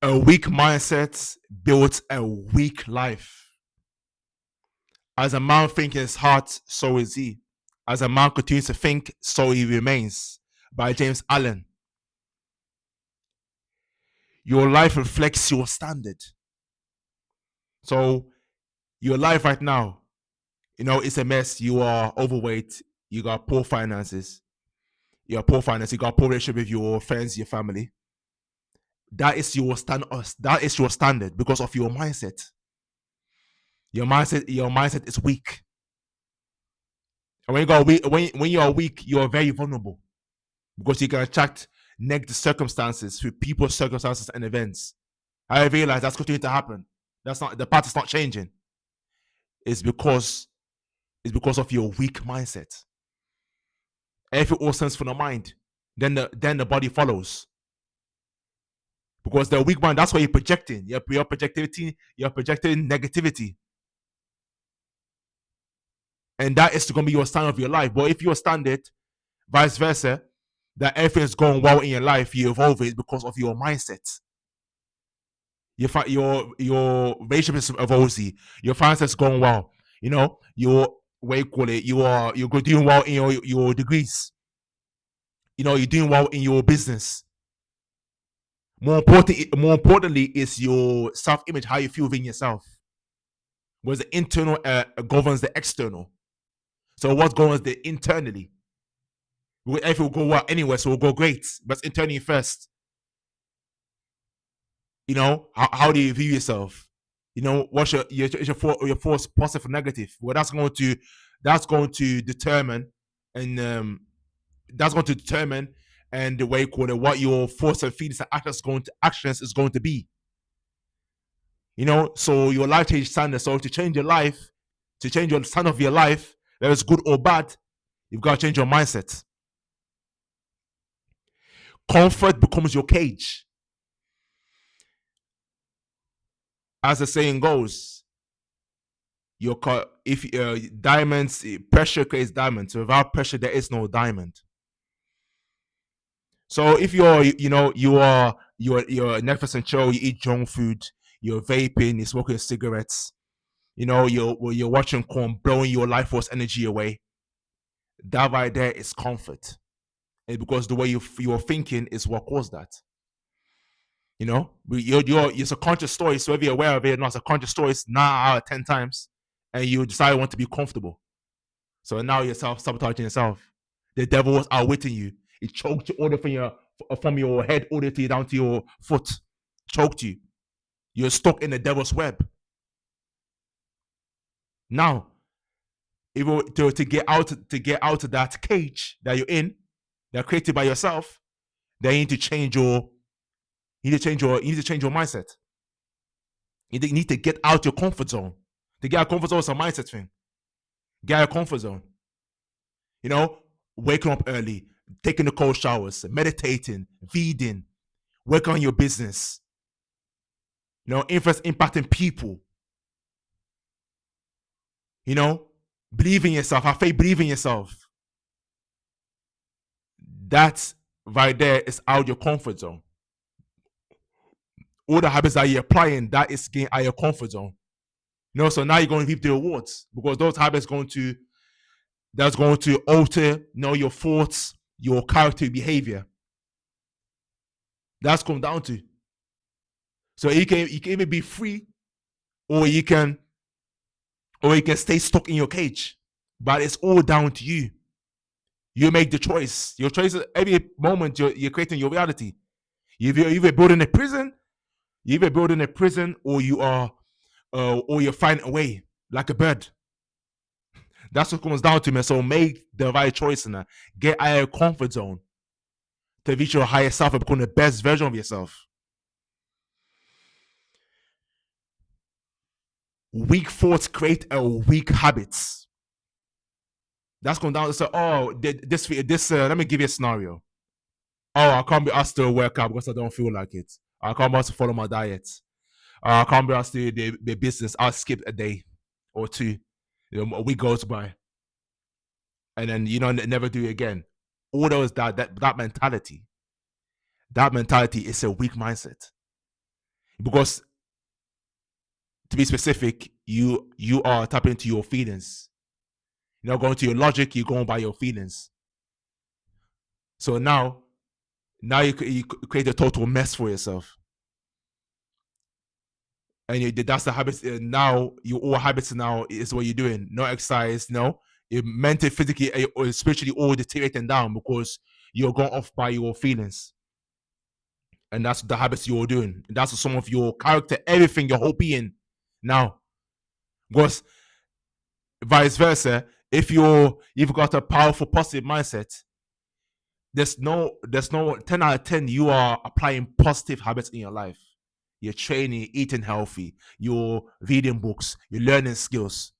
A weak mindset builds a weak life. As a man thinks in his heart, so is he. As a man continues to think, so he remains. By James Allen. Your life reflects your standard. So your life right now, it's a mess. You are overweight. You got poor finances. You got poor finance. You got poor relationship with your friends, your family. That is your standard. That is your standard because of your mindset. Your mindset is weak. And when you are weak, you are very vulnerable because you can attract negative circumstances through people, circumstances, and events. I realize that's continuing to happen. That's not the path is not changing. It's because of your weak mindset. If it all stems from the mind, then the body follows. Because the weak mind, that's what you're projecting. You're projecting negativity. And that is going to be your standard of your life. But if your standard, vice versa, that everything's going well in your life, you evolve it because of your mindset. Your relationship evolves, your finances going well. Your what you call it, you're doing well in your degrees. You're doing well in your business. More importantly, is your self-image, how you feel within yourself. Whereas the internal governs the external. So what governs the internally? If it will go well anywhere, so it will go great. But internally first. How do you view yourself? What's your force, positive or negative? Well, that's going to determine, and that's going to determine, and the way you call it, what your force and feelings and actions is going to be. So your life change standard. So to change your life, to change your standard of your life, whether it's good or bad, you've got to change your mindset. Comfort becomes your cage. As the saying goes, if diamonds, pressure creates diamonds. So without pressure, there is no diamond. So if you're Netflix and chill, you eat junk food, you're vaping, you're smoking cigarettes, you're watching porn, blowing your life force energy away. That right there is comfort, and because the way you're thinking is what caused that. It's a conscious story. So if you're aware of it, not a conscious story, it's 9 out of 10 times, and you decide you want to be comfortable. So now you're self-sabotaging yourself. The devil was outwitting you. It choked you all the from your head all the way down to your foot. Choked you. You're stuck in the devil's web. Now, if to get out of that cage that you're in, that created by yourself, then you need to change your mindset. You need to get out your comfort zone. To get out of comfort zone is a mindset thing. Get out of comfort zone. Waking up early, taking the cold showers, meditating, feeding, working on your business. Impacting people. Believe in yourself. Have faith. Believe in yourself. That right there is out your comfort zone. All the habits that you're applying, that is getting out your comfort zone. So now you're going to reap the rewards because those habits that's going to alter, your thoughts, your character, behavior. That's come down to. So you can either be free, or you can stay stuck in your cage. But it's all down to you. You make the choice. Your choice every moment you're creating your reality. You're either building a prison, or you're finding a way like a bird. That's what comes down to, man. So make the right choice and get out of your comfort zone to reach your higher self and become the best version of yourself. Weak thoughts create a weak habits. That's going down to say, this. Let me give you a scenario. Oh, I can't be asked to work out because I don't feel like it. I can't be asked to follow my diet. I can't be asked to do the business. I'll skip a day or two. A week goes by, and then never do it again. All those that mentality is a weak mindset. Because to be specific, you are tapping into your feelings. You're not going to your logic, you're going by your feelings. So now you create a total mess for yourself. And that's the habits. Now your all habits now is what you're doing. No exercise, no. You're mentally, physically, or spiritually all deteriorating down because you're going off by your feelings. And that's the habits you're doing. That's some of your character, everything, your whole being now. Because vice versa, if you've got a powerful positive mindset, there's no 10 out of 10 you are applying positive habits in your life. You're training, eating healthy, you're reading books, you're learning skills.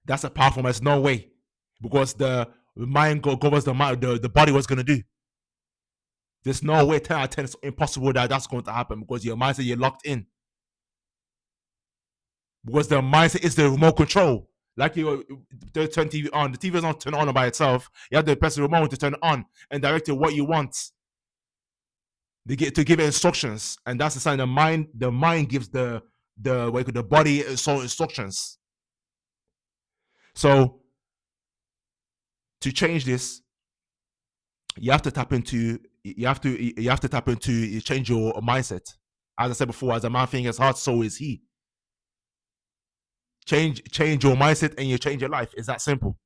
That's a powerful. There's no way, because the mind governs the mind, the body what's gonna do. There's no way 10 out of 10 it's impossible that that's going to happen, because your mindset, you're locked in. Because the mindset is the remote control. Like you turn TV on, the TV is not turn on by itself. You have to press the remote to turn it on and direct it what you want. They get to give it instructions, and that's the sign. The mind gives the body so instructions. So to change this, you have to tap into change your mindset. As I said before, as a man thinks his heart, so is he. Change your mindset and you change your life. It's that simple.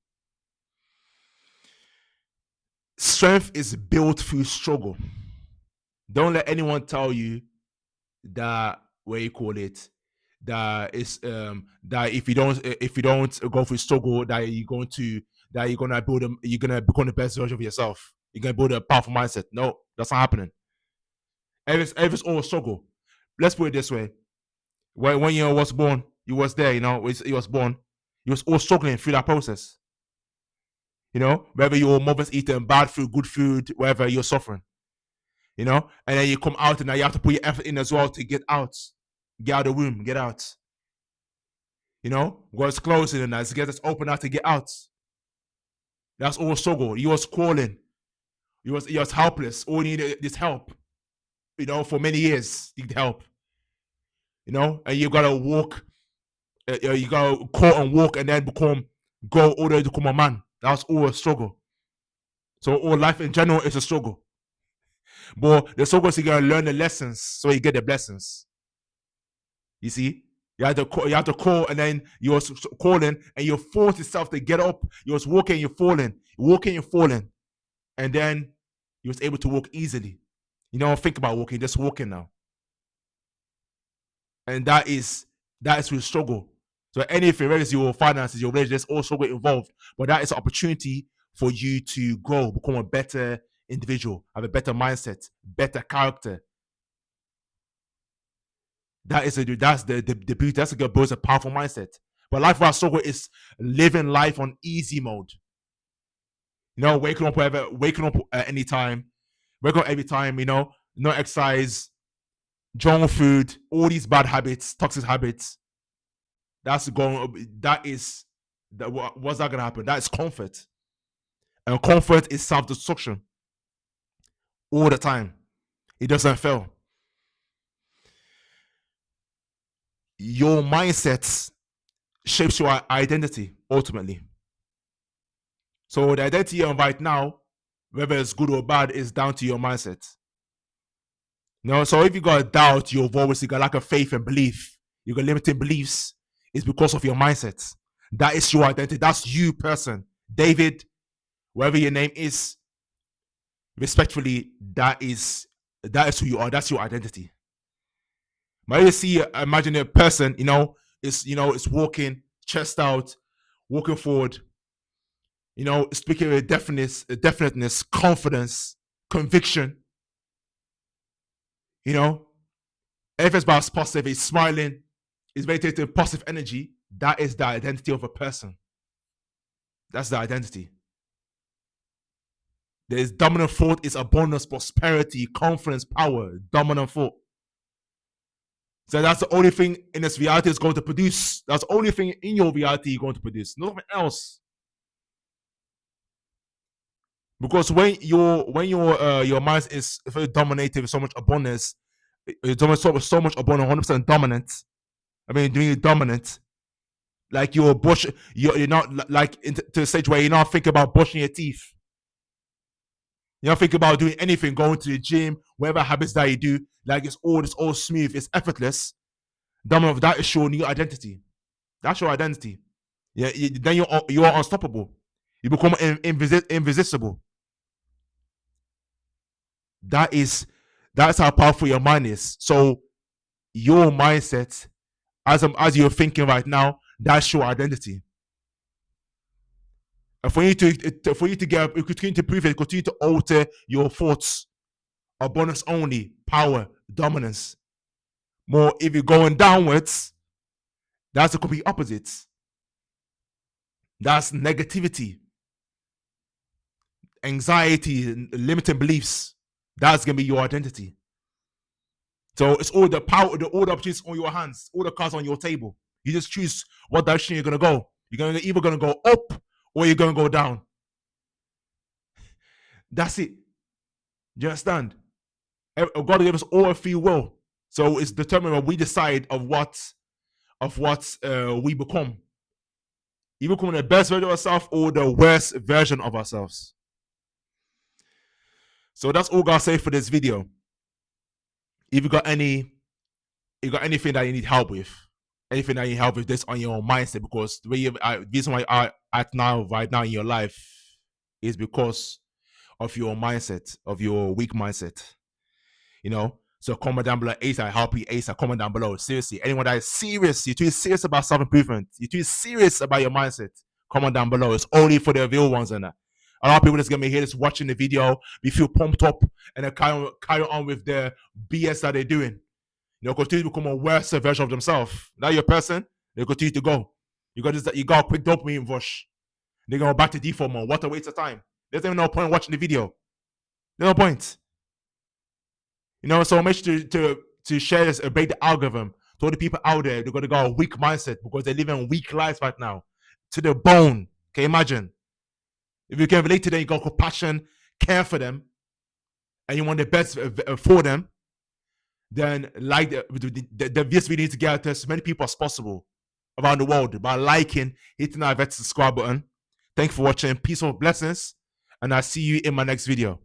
Strength is built through struggle. Don't let anyone tell you that that if you don't go through struggle, that you're gonna become the best version of yourself. You're gonna build a powerful mindset. No, that's not happening. Everything's all struggle. Let's put it this way: when you was born, you was there. You was born. You was all struggling through that process. Whether your mother's eating bad food, good food, whatever, you're suffering. And then you come out and now you have to put your effort in as well to get out of the womb, get out. God's closing and as get us open out to get out. That's all struggle. You was crawling. You was helpless. All you needed is help. For many years, you need help. And you gotta walk. You gotta crawl and walk and then go all the way to become a man. That's all a struggle. So all life in general is a struggle. But the struggle is you gotta learn the lessons so you get the blessings. You see? You have to call, and then you're calling, and you force yourself to get up. You're walking, you're falling, walking, you're falling, and then you was able to walk easily. Think about walking, just walking now. And that is with struggle. So anything, whether it's your finances, your relationship, there's all struggle involved. But that is an opportunity for you to grow, become a better individual, have a better mindset, better character. That's the beauty. That's a good builds a powerful mindset. But life without struggle is living life on easy mode. Waking up at any time, waking up every time. No exercise, junk food, all these bad habits, toxic habits. What's that gonna happen? That is comfort, and comfort is self-destruction. All the time, it doesn't fail. Your mindset shapes your identity ultimately. So the identity you have right now, whether it's good or bad, is down to your mindset. So if you got a doubt, you've obviously got lack of faith and belief, you got limiting beliefs, it's because of your mindset. That is your identity. That's you, person. David, whatever your name is, respectfully, that is who you are. That's your identity. Imagine a person, is walking, chest out, walking forward, speaking with definiteness, confidence, conviction. Everything's about positive, he's smiling, he's meditating positive energy. That is the identity of a person. That's the identity. There's dominant thought is abundance, prosperity, confidence, power, dominant thought. So that's the only thing in this reality is going to produce. That's the only thing in your reality you're going to produce. Nothing else. Because when your mind is very dominated with so much abundance, It's almost so much about 100% dominant. I mean, doing it dominant. Like you're not like to the stage where you're not thinking about brushing your teeth. You're not thinking about doing anything, going to the gym, whatever habits that you do. Like it's all smooth, it's effortless. Dominant, that is your new identity. That's your identity. Yeah, then you're unstoppable. You become invisible. That's how powerful your mind is. So your mindset, as you're thinking right now, that's your identity. And for you to continue to prove it, continue to alter your thoughts. Abundance only, power, dominance. More if you're going downwards, that's the complete opposite. That's negativity, anxiety, limiting beliefs. That's gonna be your identity. So it's all the power, all the opportunities on your hands, all the cards on your table. You just choose what direction you're gonna go. You're either gonna go up or you're gonna go down. That's it. Do you understand? God gave us all a free will, so it's determined when we decide of what we become. You become the best version of ourselves or the worst version of ourselves. So that's all I'll say for this video. If you got anything that you need help with, anything that you need help with this on your mindset, because the reason why you are right now in your life is because of your mindset, of your weak mindset. You know, so comment down below. Ace, I help you. Ace, I comment down below. Seriously, anyone that is serious, you're too serious about self-improvement, you're too serious about your mindset, comment down below. It's only for the real ones, and a lot of people that's gonna be here just watching the video, we feel pumped up, and they carry on with the BS that they're doing. You know, continue to become a worse version of themselves. Now you're a person, they continue to go. You got a quick dopamine rush. They go back to default mode. What a waste of time. There's even no point watching the video. There's no point. You know, so make sure to share this, break the algorithm to all the people out there. They're gonna go a weak mindset because they're living weak lives right now, to the bone. Can you imagine? If you can relate to them, you got compassion, care for them, and you want the best for them, then like this video needs to get out to as many people as possible around the world by liking, hitting that subscribe button. Thanks for watching. Peace and blessings, and I'll see you in my next video.